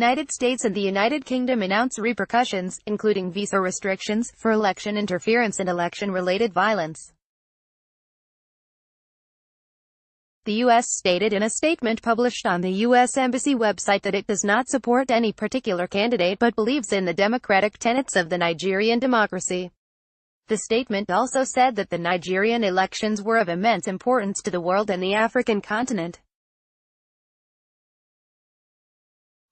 United States and the United Kingdom announce repercussions, including visa restrictions, for election interference and election-related violence. The U.S. stated in a statement published on the U.S. Embassy website that it does not support any particular candidate but believes in the democratic tenets of the Nigerian democracy. The statement also said that the Nigerian elections were of immense importance to the world and the African continent.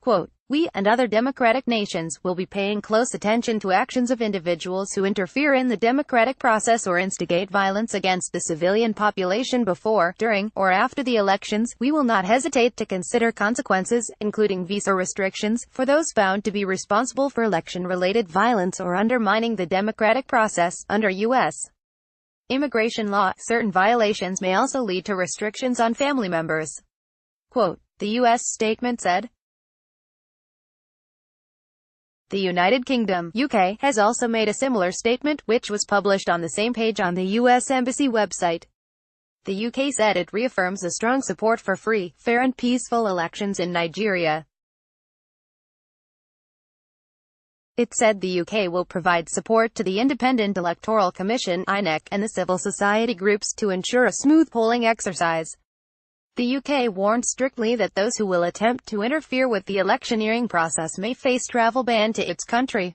Quote, "We, and other democratic nations, will be paying close attention to actions of individuals who interfere in the democratic process or instigate violence against the civilian population before, during, or after the elections. We will not hesitate to consider consequences, including visa restrictions, for those found to be responsible for election-related violence or undermining the democratic process. Under U.S. immigration law, certain violations may also lead to restrictions on family members." Quote, the U.S. statement said. The United Kingdom (UK) has also made a similar statement, which was published on the same page on the U.S. Embassy website. The UK said it reaffirms a strong support for free, fair and peaceful elections in Nigeria. It said the UK will provide support to the Independent Electoral Commission (INEC) and the civil society groups to ensure a smooth polling exercise. The UK warned strictly that those who will attempt to interfere with the electioneering process may face travel ban to its country.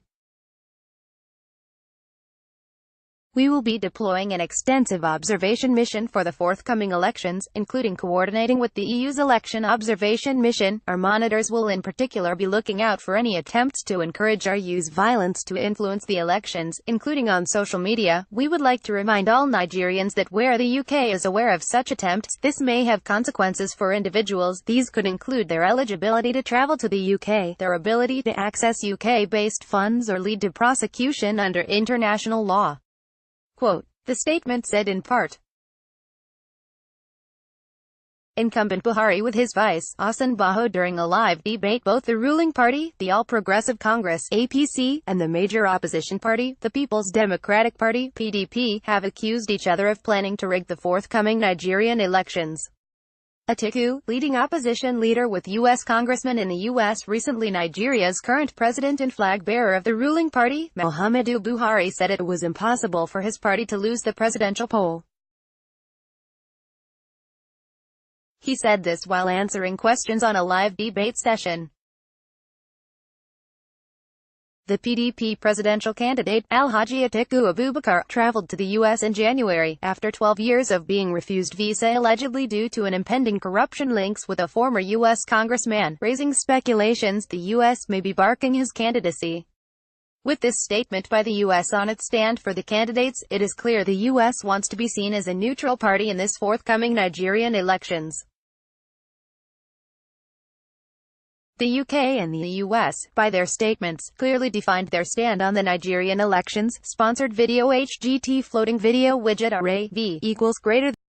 "We will be deploying an extensive observation mission for the forthcoming elections, including coordinating with the EU's election observation mission. Our monitors will in particular be looking out for any attempts to encourage or use violence to influence the elections, including on social media. We would like to remind all Nigerians that where the UK is aware of such attempts, this may have consequences for individuals. These could include their eligibility to travel to the UK, their ability to access UK-based funds, or lead to prosecution under international law." Quote, the statement said in part. Incumbent Buhari with his vice, Osunbajo, during a live debate. Both the ruling party, the All Progressive Congress (APC), and the major opposition party, the People's Democratic Party (PDP), have accused each other of planning to rig the forthcoming Nigerian elections. Atiku, leading opposition leader with U.S. congressman in the U.S. recently, Nigeria's current president and flag-bearer of the ruling party, Muhammadu Buhari, said it was impossible for his party to lose the presidential poll. He said this while answering questions on a live debate session. The PDP presidential candidate, Alhaji Atiku Abubakar, traveled to the U.S. in January, after 12 years of being refused visa allegedly due to an impending corruption links with a former U.S. congressman, raising speculations the U.S. may be barking his candidacy. With this statement by the U.S. on its stand for the candidates, it is clear the U.S. wants to be seen as a neutral party in this forthcoming Nigerian elections. The UK and the US, by their statements, clearly defined their stand on the Nigerian elections. Sponsored video HGT floating video widget array v equals greater